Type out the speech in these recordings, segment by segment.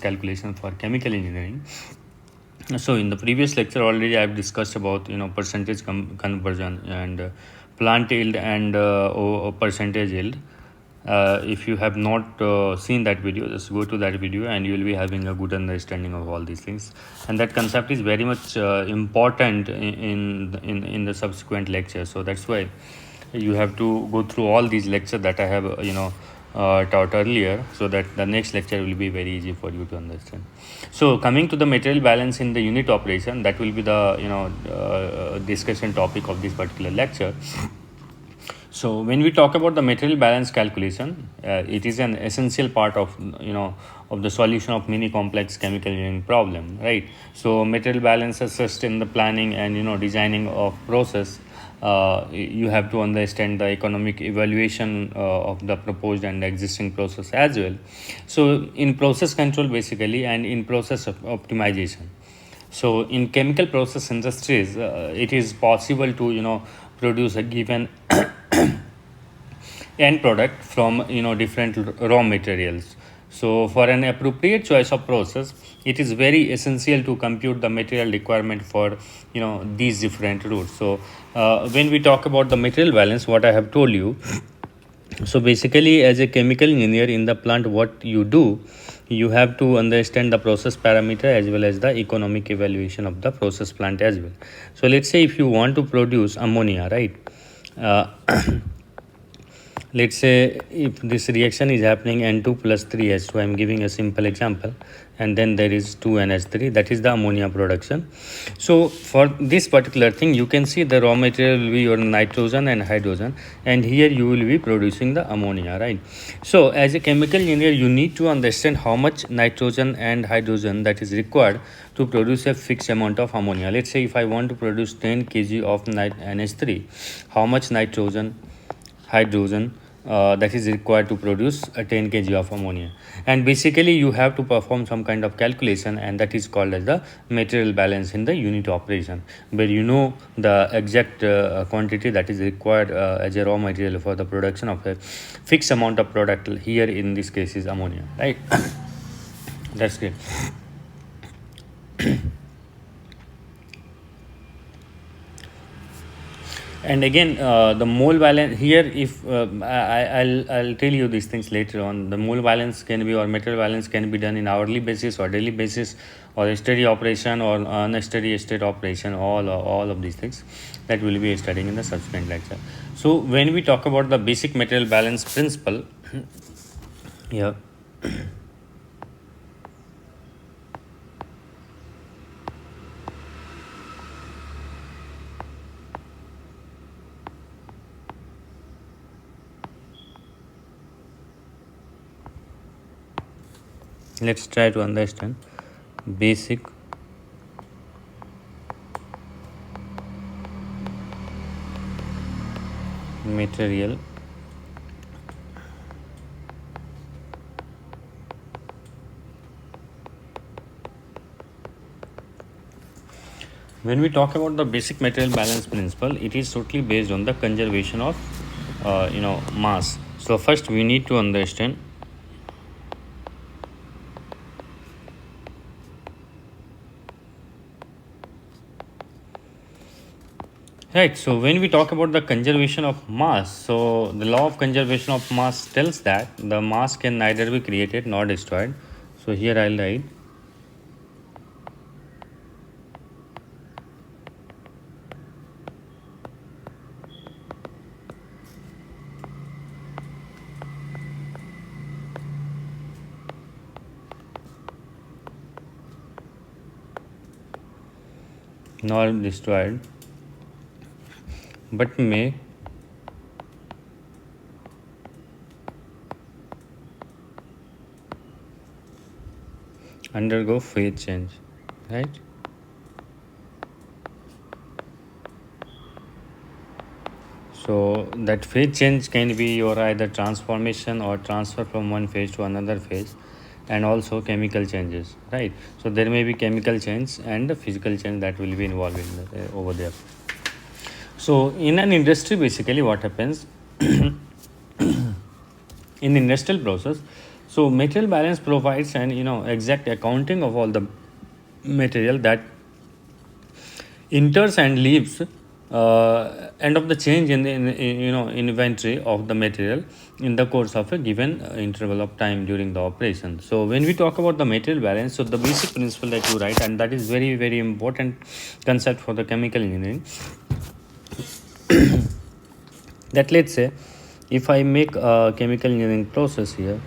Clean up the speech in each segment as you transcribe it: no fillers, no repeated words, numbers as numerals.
calculation for chemical engineering. So in the previous lecture already I've discussed about percentage conversion and plant yield and percentage yield. If you have not seen that video, just go to that video and you will be having a good understanding of all these things. And that concept is very much important in the subsequent lecture. So that's why you have to go through all these lectures that I have taught earlier, so that the next lecture will be very easy for you to understand. So coming to the material balance in the unit operation, that will be the discussion topic of this particular lecture. So when we talk about the material balance calculation, it is an essential part of of the solution of many complex chemical engineering problem, right? So material balance assists in the planning and designing of process. You have to understand the economic evaluation of the proposed and existing process as well. So in process control basically, and in process of optimization. So in chemical process industries, it is possible to produce a given end product from different raw materials. So for an appropriate choice of process, it is very essential to compute the material requirement for these different routes. So when we talk about the material balance, what I have told you, so basically as a chemical engineer in the plant, what you do, you have to understand the process parameter as well as the economic evaluation of the process plant as well. So let's say if you want to produce ammonia, right? uh, let's say if this reaction is happening N2 plus 3H, so I'm giving a simple example, and then there is 2NH3, that is the ammonia production. So for this particular thing, you can see the raw material will be your nitrogen and hydrogen, and here you will be producing the ammonia, right? So as a chemical engineer, you need to understand how much nitrogen and hydrogen that is required to produce a fixed amount of ammonia. Let's say if I want to produce 10 kg of NH3, how much nitrogen, hydrogen that is required to produce a 10 kg of ammonia. And basically you have to perform some kind of calculation, and that is called as the material balance in the unit operation, where the exact quantity that is required as a raw material for the production of a fixed amount of product. Here in this case is ammonia, right? That's great. And again, the mole balance here, if I'll tell you these things later on. The mole balance can be, or material balance can be done in hourly basis or daily basis, or a steady operation or unsteady state operation. All of these things that we'll be studying in the subsequent lecture. So when we talk about the basic material balance principle, yeah. Let's try to understand basic material when we talk about the basic material balance principle. It is totally based on the conservation of mass. So first we need to understand right. So when we talk about the conservation of mass, so the law of conservation of mass tells that the mass can neither be created nor destroyed. So here I'll write nor destroyed, but may undergo phase change, right? So that phase change can be your either transformation or transfer from one phase to another phase, and also chemical changes, right? So there may be chemical change and the physical change that will be involved over there. So in an industry, basically what happens in industrial process, So material balance provides an exact accounting of all the material that enters and leaves, and of the change in inventory of the material in the course of a given interval of time during the operation. So when we talk about the material balance, so the basic principle that you write, and that is very very important concept for the chemical engineering, that let's say if I make a chemical engineering process here,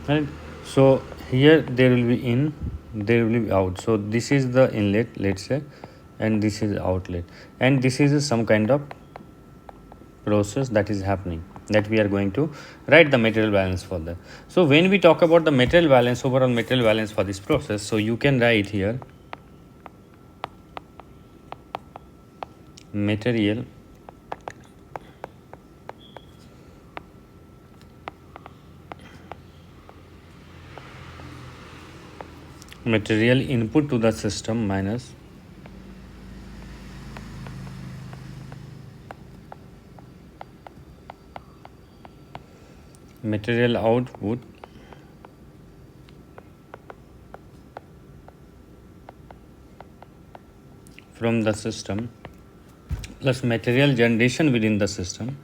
right? So here there will be in, there will be out. So this is the inlet, let's say, and this is outlet, and this is some kind of process that is happening, that we are going to write the material balance for that. So when we talk about the material balance, overall material balance for this process, so you can write here material material input to the system minus material output from the system plus material generation within the system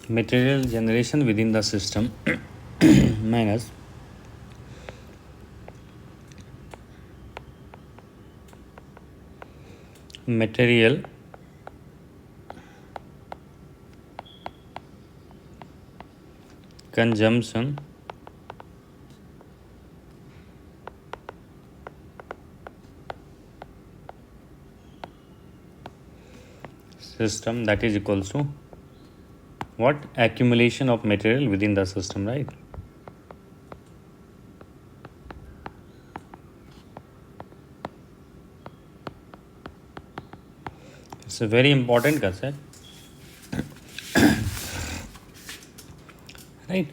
material generation within the system minus material consumption system, that is equals to what? Accumulation of material within the system, right? It's a very important concept, right?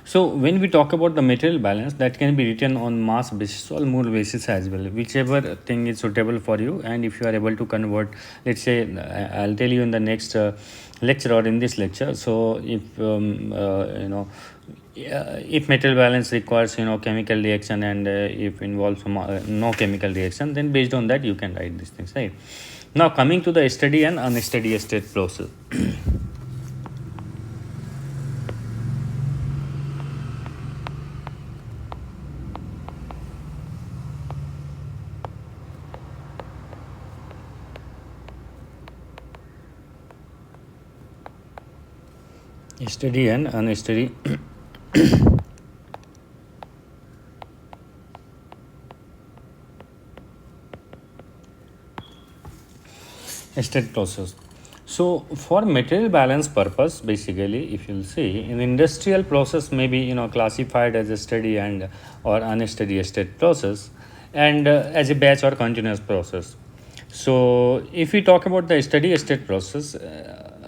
So when we talk about the material balance, that can be written on mass basis or mole basis as well, whichever thing is suitable for you. And if you are able to convert, let's say, I'll tell you in the next lecture or in this lecture. So if if material balance requires chemical reaction, and if involves no chemical reaction, then based on that you can write these things, right? Now coming to the steady and unsteady state process. Steady and unsteady state process. So for material balance purpose, basically, if you'll see, an industrial process may be classified as a steady and or unsteady state process, and as a batch or continuous process. So if we talk about the steady state process,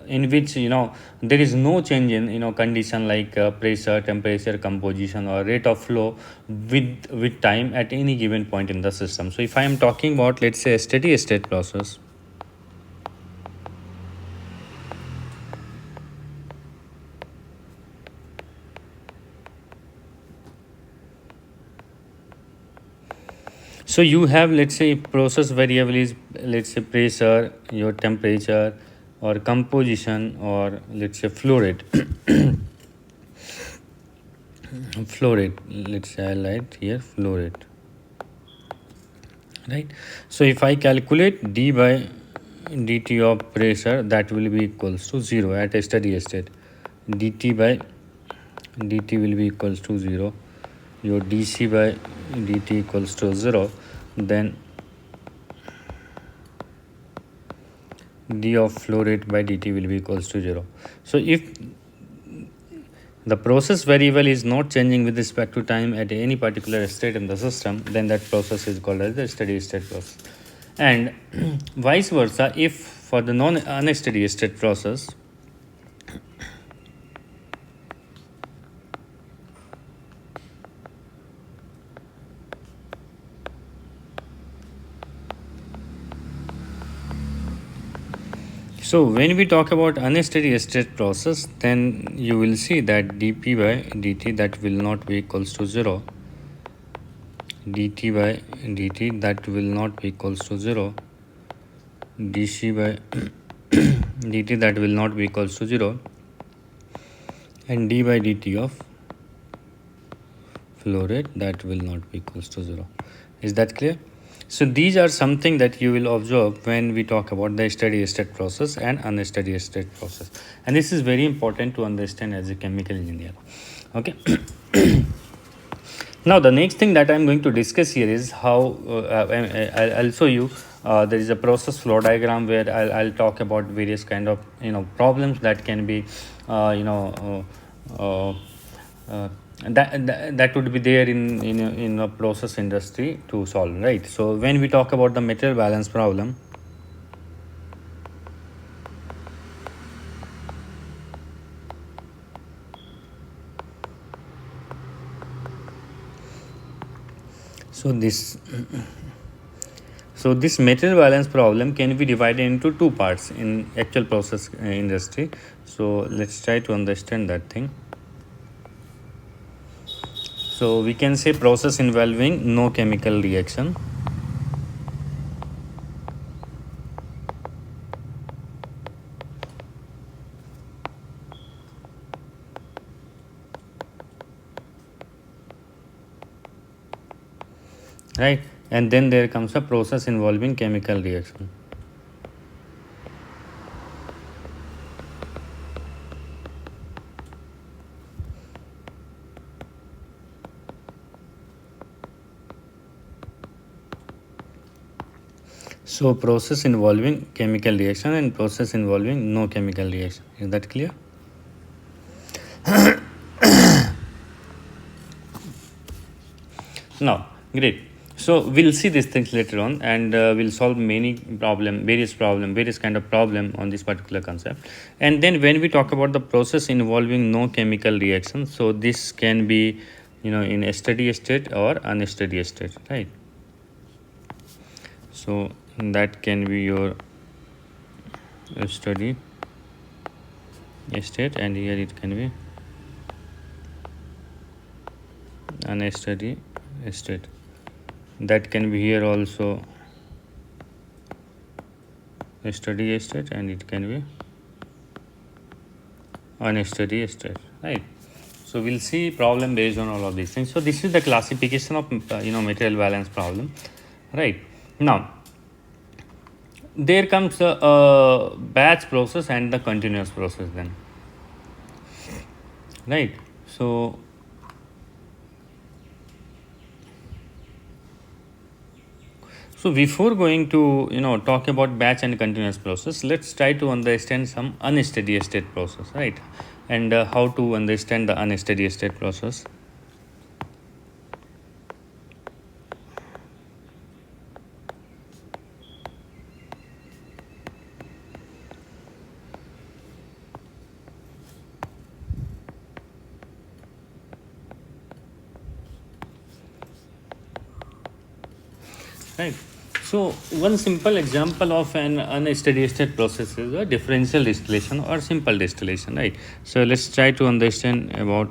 in which there is no change in condition like pressure, temperature, composition, or rate of flow with time at any given point in the system. So if I am talking about, let's say, a steady state process, so you have, let's say, process variable is, let's say, pressure, your temperature, or composition, or let's say flow rate. Flow rate, let's say I write here flow rate, right? So if I calculate d by dt of pressure, that will be equals to 0 at a steady state. Dt by dt will be equals to 0. Your dc by dt equals to 0. Then d of flow rate by dt will be equals to 0. So if the process variable is not changing with respect to time at any particular state in the system, then that process is called as the steady state process. And vice versa, if for the non unsteady state process, so when we talk about unsteady state process, then you will see that dp by dt that will not be equals to 0, dt by dt that will not be equals to 0, dc by dt that will not be equals to 0, and d by dt of flow rate that will not be equals to 0. Is that clear? So these are something that you will observe when we talk about the steady state process and unsteady state process, and this is very important to understand as a chemical engineer. Okay. Now the next thing that I'm going to discuss here is how I'll show you there is a process flow diagram where I'll talk about various kind of problems that can be uh, you know that would be there in a process industry to solve, right? So when we talk about the material balance problem, so this material balance problem can be divided into two parts in actual process industry. So let's try to understand that thing. So we can say process involving no chemical reaction, right? And then there comes a process involving chemical reaction. So process involving chemical reaction and process involving no chemical reaction. Is that clear? Now, great. So we'll see these things later on, and we'll solve various kind of problem on this particular concept. And then when we talk about the process involving no chemical reaction, so this can be, in a steady state or unsteady state, right? So that can be your steady state, and here it can be unsteady state. That can be here also a steady state, and it can be unsteady state, right? So we'll see problem based on all of these things. So this is the classification of material balance problem, right? Now there comes a batch process and the continuous process then, right? So before going to talk about batch and continuous process, let's try to understand some unsteady state process, right? And how to understand the unsteady state process. Right. So one simple example of an unsteady state process is a differential distillation or simple distillation, right? So let's try to understand about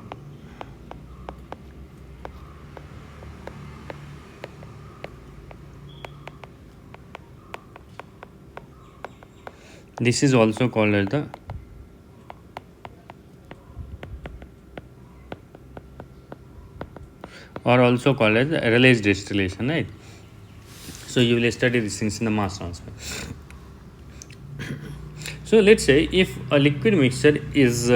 this. Is also called as the or also called as release distillation, right? So you will study these things in the mass transfer. So let's say if a liquid mixture is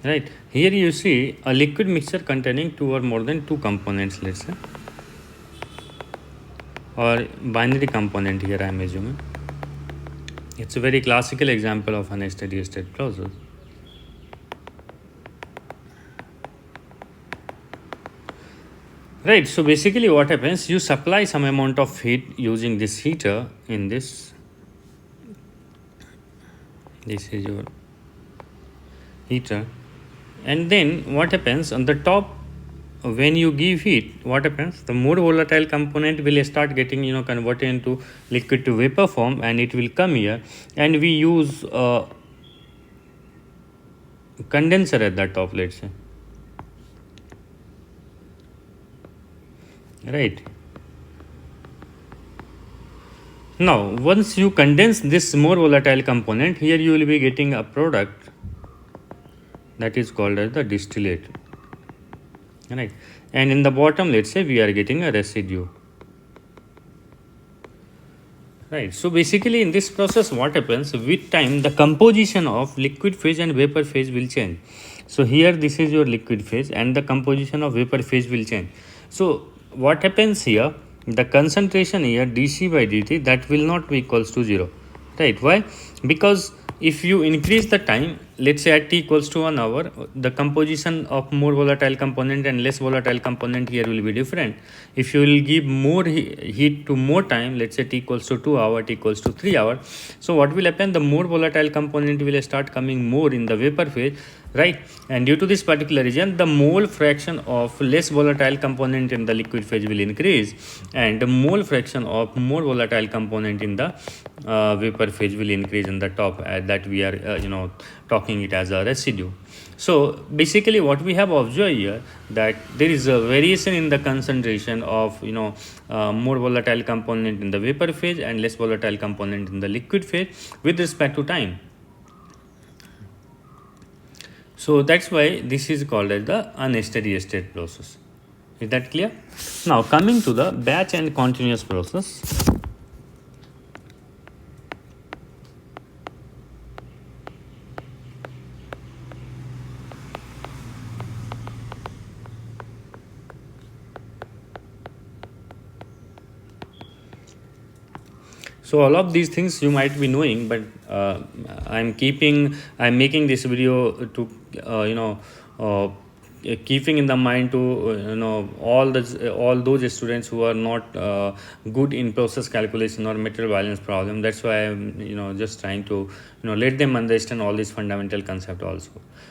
right, here you see a liquid mixture containing two or more than two components, let's say. or binary component here I am assuming. It's a very classical example of an steady state process. Right, so basically what happens, you supply some amount of heat using this heater in this is your heater, and then what happens on the top, when you give heat, what happens, the more volatile component will start getting converted into liquid to vapor form, and it will come here, and we use a condenser at the top, let's say, right. Now once you condense this more volatile component, here you will be getting a product that is called as the distillate, right. And in the bottom, let's say, we are getting a residue, right. So basically in this process, what happens, with time the composition of liquid phase and vapor phase will change. So here this is your liquid phase and the composition of vapor phase will change. So what happens here, the concentration here dc by dt, that will not be equals to 0, right. Why? Because if you increase the time, let's say at t equals to 1 hour, the composition of more volatile component and less volatile component here will be different. If you will give more heat to more time, let's say t equals to 2 hour, t equals to 3 hour, so what will happen, the more volatile component will start coming more in the vapor phase, right. And due to this particular region, the mole fraction of less volatile component in the liquid phase will increase, and the mole fraction of more volatile component in the vapor phase will increase in the top, that we are talking it as a residue. So basically what we have observed here, that there is a variation in the concentration of more volatile component in the vapor phase and less volatile component in the liquid phase with respect to time. So that's why this is called as the unsteady state process. Is that clear? Now coming to the batch and continuous process. So all of these things you might be knowing, but I'm making this video to keeping in the mind to all those students who are not good in process calculation or material balance problem. That's why I'm just trying to let them understand all these fundamental concept also.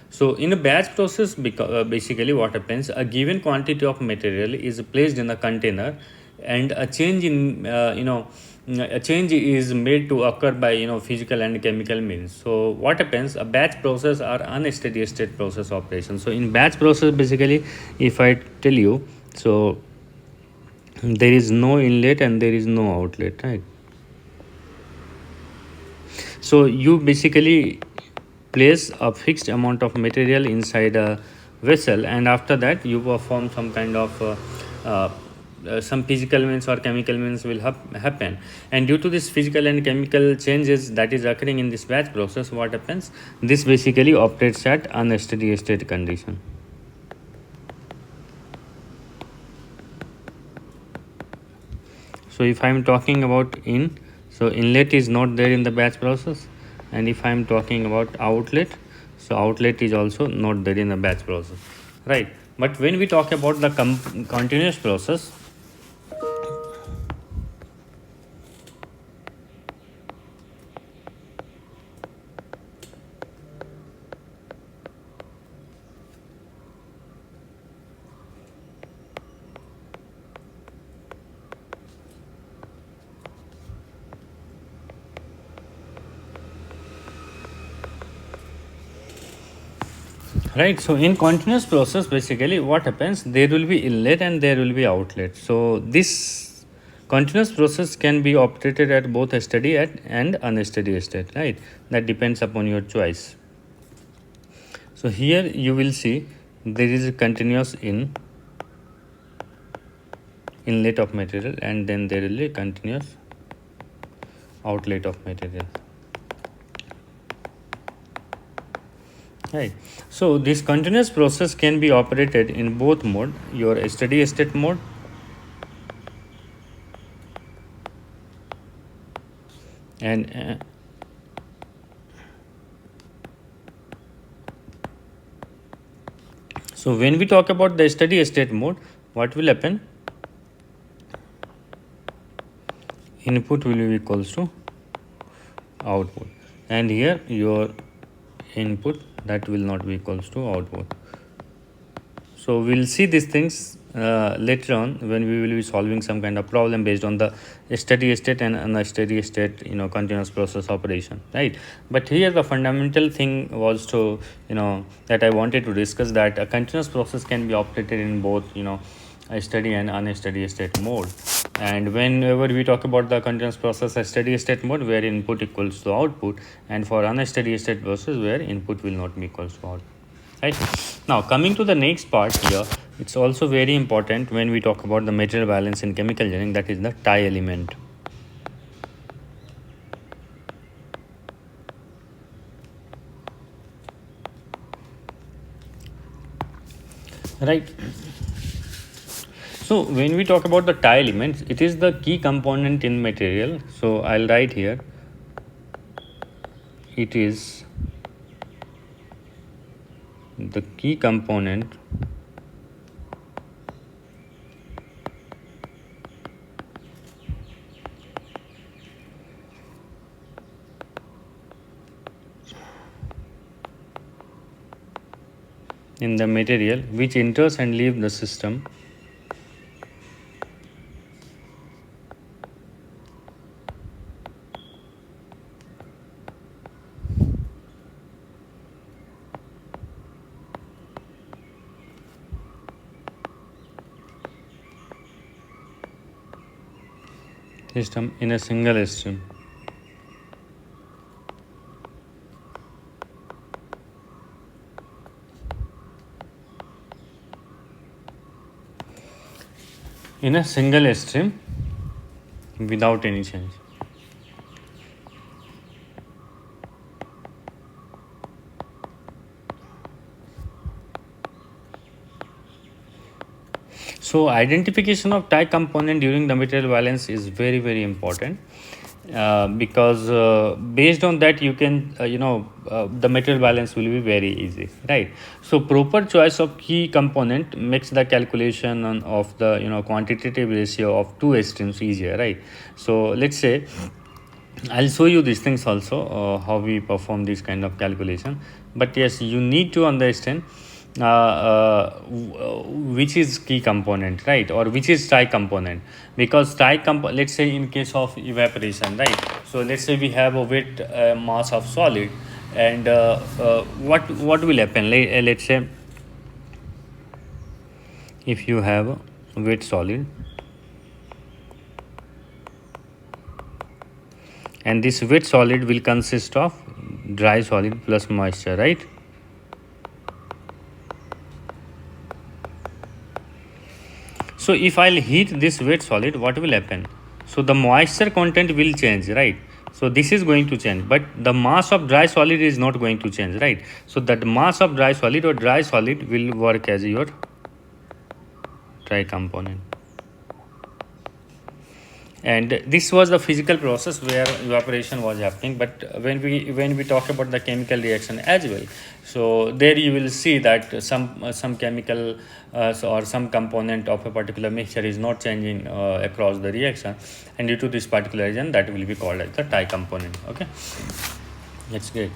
So in a batch process, basically what happens, a given quantity of material is placed in a container, and a change in a change is made to occur by physical and chemical means. So what happens, a batch process or unsteady state process operation. So in batch process, basically, if I tell you, so there is no inlet and there is no outlet, right. So you basically place a fixed amount of material inside a vessel, and after that you perform some kind of some physical means or chemical means will happen, and due to this physical and chemical changes that is occurring in this batch process, what happens, this basically operates at unsteady state condition. So if I am talking about so inlet is not there in the batch process, and if I am talking about outlet, so outlet is also not there in the batch process, right. But when we talk about the continuous process, right. So in continuous process, basically what happens, there will be inlet and there will be outlet. So this continuous process can be operated at both steady and unsteady state, right. That depends upon your choice. So here you will see there is a continuous inlet of material, and then there will be continuous outlet of material, right. So this continuous process can be operated in both mode, your steady state mode And so when we talk about the steady state mode, what will happen? Input will be equals to output, and here your input, that will not be equals to output. So we'll see these things later on when we will be solving some kind of problem based on the steady state and unsteady state, continuous process operation, right? But here the fundamental thing was to, that I wanted to discuss, that a continuous process can be operated in both, a steady and unsteady state mode. And whenever we talk about the continuous process, a steady state mode where input equals to output, and for unsteady state process where input will not be equals to output, right? Now coming to the next part here, it's also very important when we talk about the material balance in chemical engineering, that is the tie element. Right. So when we talk about the tie elements, it is the key component in material. So I'll write here, it is the key component in the material which enters and leaves the system in a single stream. In a single stream without any change. So identification of tie component during the material balance is very, very important, because based on that you can the material balance will be very easy, right? So proper choice of key component makes the calculation of the quantitative ratio of two streams easier, right? So let's say I'll show you these things also, how we perform this kind of calculation. But yes, you need to understand which is key component, right, or which is tie component. Because let's say in case of evaporation, right? So let's say we have a wet mass of solid, and what will happen? Let's say if you have a wet solid, and this wet solid will consist of dry solid plus moisture, right? So if I'll heat this wet solid, what will happen? So the moisture content will change, right? So this is going to change, but the mass of dry solid is not going to change, right? So that mass of dry solid or dry solid will work as your dry component. And this was the physical process where evaporation was happening. But when we talk about the chemical reaction as well, so there you will see that some chemical or some component of a particular mixture is not changing across the reaction, and due to this particular reason, that will be called as the tie component. Okay, that's great.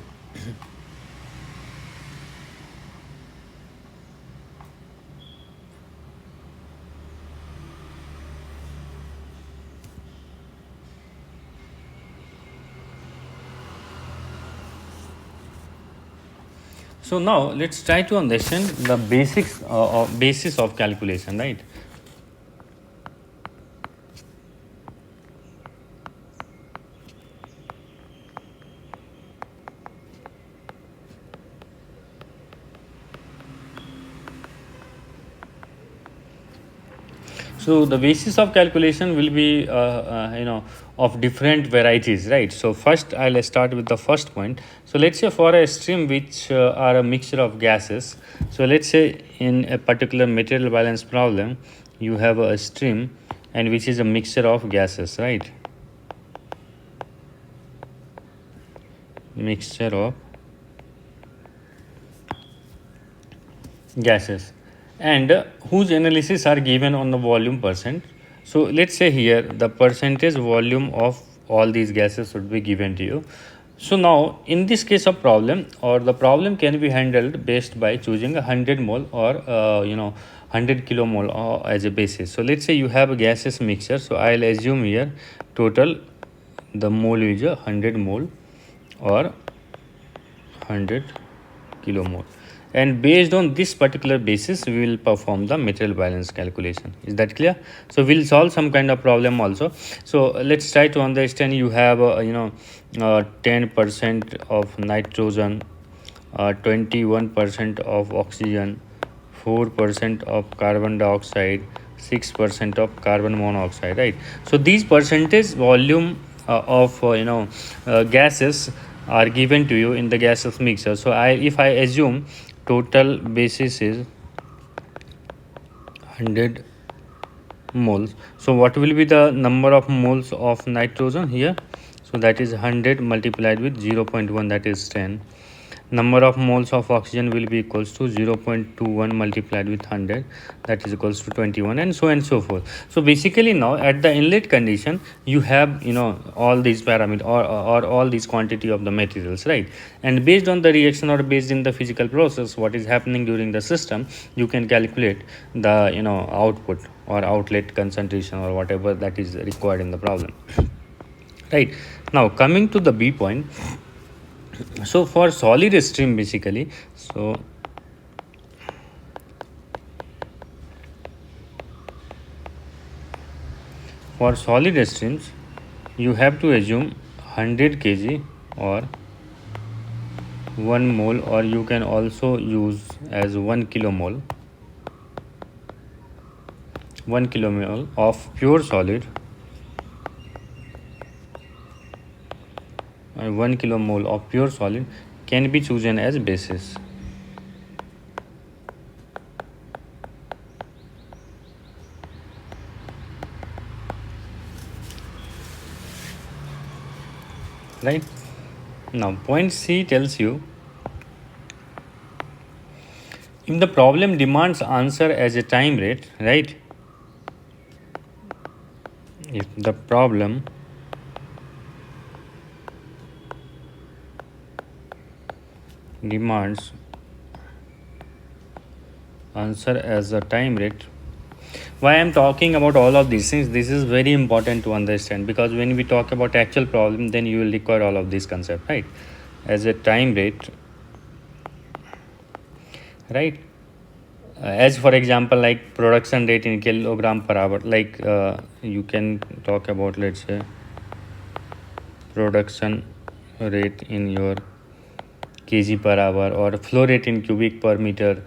So now let's try to understand the basics or basis of calculation, right? So the basis of calculation will be of different varieties, right? So first I'll start with the first point. So let's say for a stream which are a mixture of gases. So let's say in a particular material balance problem, you have a stream and which is a mixture of gases, right? mixture of gases, and whose analysis are given on the volume percent. So let's say here the percentage volume of all these gases should be given to you. So now in this case of problem, or the problem can be handled based by choosing a 100 mole or 100 kilomole as a basis. So let's say you have a gaseous mixture, so I'll assume here total the mole is a 100 mole or 100 kilomole, and based on this particular basis we will perform the material balance calculation. Is that clear? So we'll solve some kind of problem also. So let's try to understand. You have 10% of nitrogen, 21% of oxygen, 4% of carbon dioxide, 6% of carbon monoxide, right? So these percentage volume of gases are given to you in the gaseous mixture. So if I assume total basis is 100 moles, so what will be the number of moles of nitrogen here? So that is 100 multiplied with 0.1, that is 10. Number of moles of oxygen will be equals to 0.21 multiplied with 100, that is equals to 21, and so forth. So basically now at the inlet condition you have all these parameters, or all these quantity of the materials, right? And based on the reaction, or based in the physical process what is happening during the system, you can calculate the output or outlet concentration or whatever that is required in the problem. Right, now coming to the B point. So for solid stream basically, so for solid streams you have to assume 100 kg or 1 mole, or you can also use as 1 kilomole, 1 kilomole of pure solid, and 1 kilomole of pure solid can be chosen as basis. Right, now point C tells you if the problem demands answer as a time rate, right? If the problem demands answer as a time rate. Why I'm talking about all of these things, this is very important to understand, because when we talk about actual problem then you will require all of these concepts, right? As a time rate, right? As for example, like production rate in kilogram per hour, like you can talk about, let's say, production rate in your kg per hour, or flow rate in cubic per meter,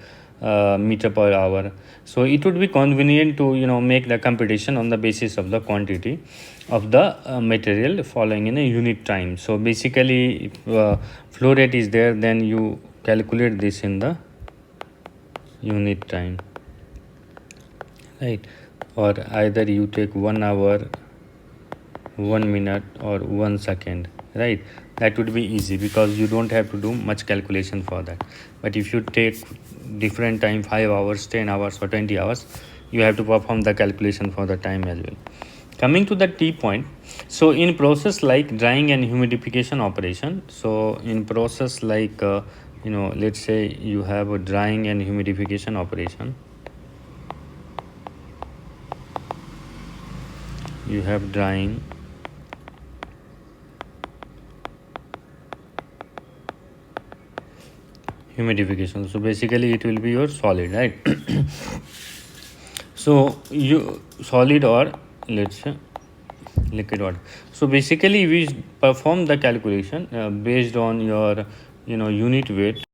meter per hour. So it would be convenient to make the computation on the basis of the quantity of the material following in a unit time. So basically if flow rate is there, then you calculate this in the unit time, right? Or either you take 1 hour, 1 minute, or 1 second, right? That would be easy because you don't have to do much calculation for that. But if you take different time, 5 hours, 10 hours, or 20 hours, you have to perform the calculation for the time as well. Coming to the T point, so in process like drying and humidification operation, so in process like let's say you have a drying and humidification operation, you have drying humidification, so basically it will be your solid, right? So you solid, or let's say liquid water. So basically we perform the calculation based on your unit weight